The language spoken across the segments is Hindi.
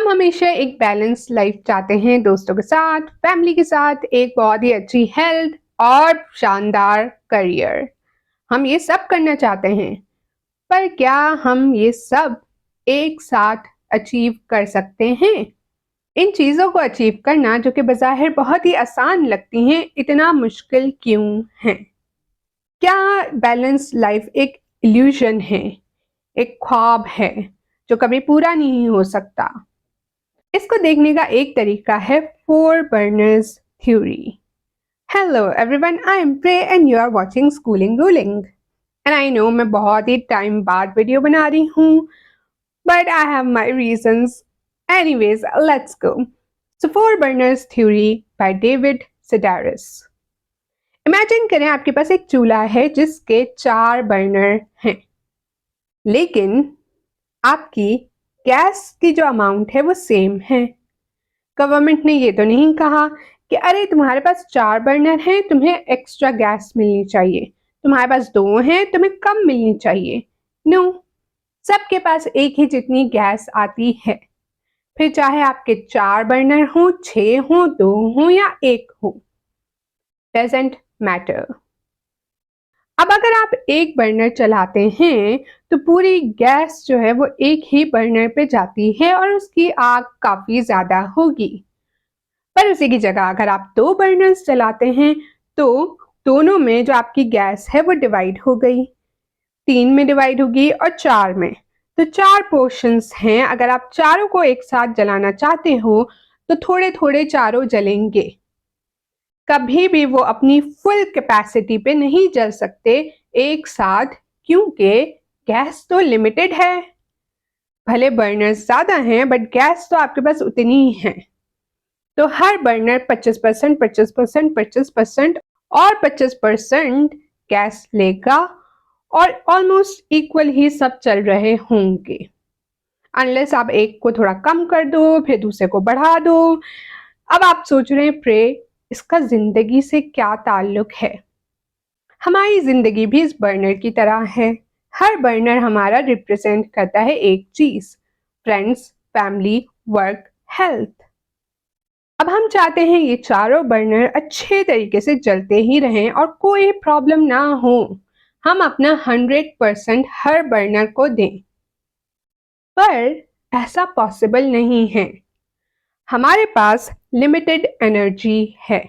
हम हमेशा एक बैलेंस लाइफ चाहते हैं, दोस्तों के साथ, फैमिली के साथ, एक बहुत ही अच्छी हेल्थ और शानदार करियर। हम ये सब करना चाहते हैं, पर क्या हम ये सब एक साथ अचीव कर सकते हैं? इन चीज़ों को अचीव करना जो कि बज़ाहिर बहुत ही आसान लगती हैं, इतना मुश्किल क्यों है? क्या बैलेंस लाइफ एक इल्यूजन है, एक ख्वाब है जो कभी पूरा नहीं हो सकता? इसको देखने का एक तरीका है four burners theory. Hello everyone, I am प्रे and you are watching schooling ruling. And I know मैं बहुत ही टाइम बाद वीडियो बना रही हूँ, but I have my reasons. Anyways, let's go. So four burners theory by David Sedaris. Imagine करें आपके पास एक चूल्हा है जिसके 4 बर्नर हैं, लेकिन आपकी गैस की जो अमाउंट है वो सेम है। गवर्नमेंट ने ये तो नहीं कहा कि अरे तुम्हारे पास 4 बर्नर हैं, तुम्हें एक्स्ट्रा गैस मिलनी चाहिए, तुम्हारे पास 2 हैं, तुम्हें कम मिलनी चाहिए। नो, सबके पास एक ही जितनी गैस आती है, फिर चाहे आपके 4 बर्नर हो, 6 हो, 2 हो या 1 हो, डजेंट मैटर। अब अगर आप एक बर्नर चलाते हैं तो पूरी गैस जो है वो एक ही बर्नर पे जाती है और उसकी आग काफी ज्यादा होगी। पर उसी की जगह अगर आप 2 बर्नर्स चलाते हैं तो दोनों में जो आपकी गैस है वो डिवाइड हो गई, 3 में डिवाइड होगी और 4 में। तो 4 पोर्शंस हैं, अगर आप चारों को एक साथ जलाना चाहते हो तो थोड़े थोड़े चारों जलेंगे, कभी भी वो अपनी फुल कैपेसिटी पे नहीं जल सकते एक साथ, क्योंकि गैस तो लिमिटेड है। भले बर्नर्स ज्यादा हैं बट गैस तो आपके पास उतनी ही है। तो हर बर्नर 25%, 25%, 25% और 25% गैस लेगा और ऑलमोस्ट इक्वल ही सब चल रहे होंगे, अनलेस आप एक को थोड़ा कम कर दो फिर दूसरे को बढ़ा दो। अब आप सोच रहे हैं प्रे, इसका जिंदगी से क्या ताल्लुक है? हमारी जिंदगी भी इस बर्नर की तरह है। हर बर्नर हमारा रिप्रेजेंट करता है एक चीज, फ्रेंड्स, फैमिली, वर्क, हेल्थ। अब हम चाहते हैं ये चारों बर्नर अच्छे तरीके से जलते ही रहें और कोई प्रॉब्लम ना हो। हम अपना 100% हर बर्नर को दें, पर ऐसा पॉसिबल नहीं है। हमारे पास लिमिटेड एनर्जी है।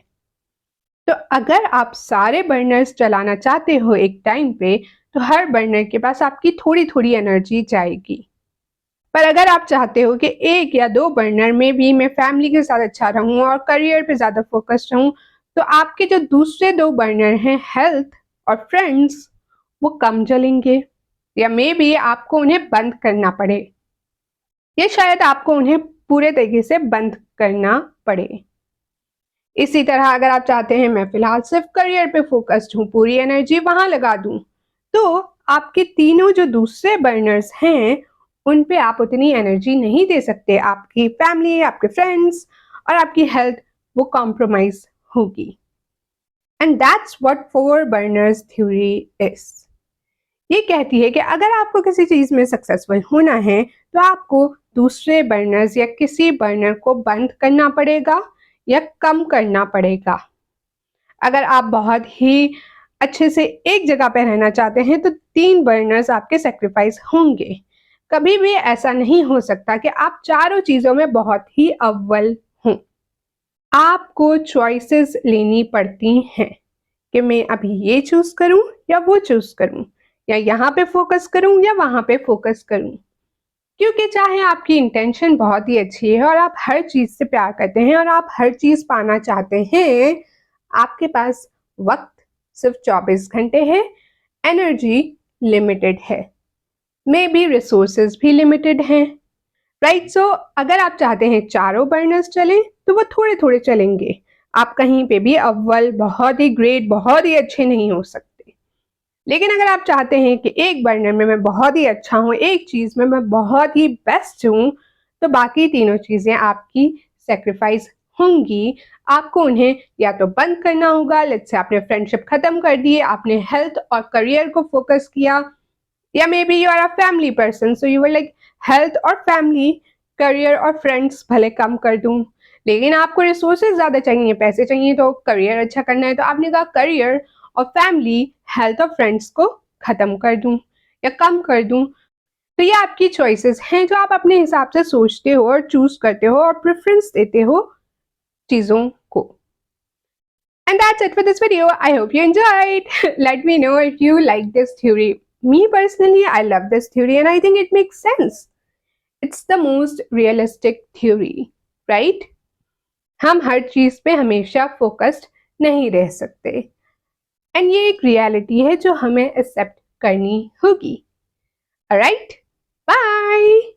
तो अगर आप सारे बर्नर्स चलाना चाहते हो एक टाइम पे तो हर बर्नर के पास आपकी थोड़ी थोड़ी एनर्जी जाएगी। पर अगर आप चाहते हो कि 1 या 2 बर्नर में भी मैं फैमिली के साथ अच्छा रहूं और करियर पे ज्यादा फोकस रहूं, तो आपके जो दूसरे 2 बर्नर हैं, हेल्थ और फ्रेंड्स, वो कम जलेंगे या मे बी आपको उन्हें बंद करना पड़े, या शायद आपको उन्हें पूरे तरीके से बंद करना पड़े। इसी तरह अगर आप चाहते हैं मैं फिलहाल सिर्फ करियर पे फोकस्ड हूँ, पूरी एनर्जी वहां लगा दूं, तो आपके तीनों जो दूसरे बर्नर्स हैं उन पे आप उतनी एनर्जी नहीं दे सकते। आपकी फैमिली, आपके फ्रेंड्स और आपकी हेल्थ वो कॉम्प्रोमाइज होगी। And that's what four burners theory is. ये कहती है कि अगर आपको किसी चीज में सक्सेसफुल होना है तो आपको दूसरे बर्नर्स या किसी बर्नर को बंद करना पड़ेगा या कम करना पड़ेगा। अगर आप बहुत ही अच्छे से एक जगह पे रहना चाहते हैं तो 3 बर्नर्स आपके सेक्रीफाइस होंगे। कभी भी ऐसा नहीं हो सकता कि आप चारों चीजों में बहुत ही अव्वल हों। आपको चॉइसेस लेनी पड़ती हैं कि मैं अभी ये चूज करूं या वो चूज करूं, या यहाँ पे फोकस करूं या वहां पे फोकस करूं। क्योंकि चाहे आपकी इंटेंशन बहुत ही अच्छी है और आप हर चीज से प्यार करते हैं और आप हर चीज पाना चाहते हैं, आपके पास वक्त सिर्फ 24 घंटे है, एनर्जी लिमिटेड है, मे बी रिसोर्सेज भी लिमिटेड हैं, राइट? सो अगर आप चाहते हैं चारों बर्नर्स चलें तो वो थोड़े थोड़े चलेंगे। आप कहीं पे भी अव्वल, बहुत ही ग्रेट, बहुत ही अच्छे नहीं हो सकते। लेकिन अगर आप चाहते हैं कि एक बर्नर में मैं बहुत ही अच्छा हूँ, एक चीज में मैं बहुत ही बेस्ट हूँ, तो बाकी तीनों चीजें आपकी सेक्रीफाइस होंगी। आपको उन्हें या तो बंद करना होगा, लेट्स से आपने फ्रेंडशिप खत्म कर दी, आपने हेल्थ और करियर को फोकस किया, या maybe you are a family person, so you are like health और फैमिली, करियर और फ्रेंड्स भले कम कर दूं, लेकिन आपको रिसोर्सेज ज़्यादा चाहिए, पैसे चाहिए, तो करियर अच्छा करना है, तो आपने कहा करियर और फैमिली, हेल्थ और फ्रेंड्स को ख़त्म कर दूं या कम कर दूं। तो ये आपकी चॉइसेस हैं जो आप अपने हिसाब से सोचते हो और चूज करते हो और प्रेफरेंस देते हो चीज़ों को। And that's it for this video. I hope you enjoyed. Let me know if you like this theory. Me personally, I love this theory and I think it makes sense. It's the most realistic theory, right? हम हर चीज पे हमेशा फोकस्ड नहीं रह सकते एंड ये एक रियलिटी है जो हमें एक्सेप्ट करनी होगी। Alright, bye.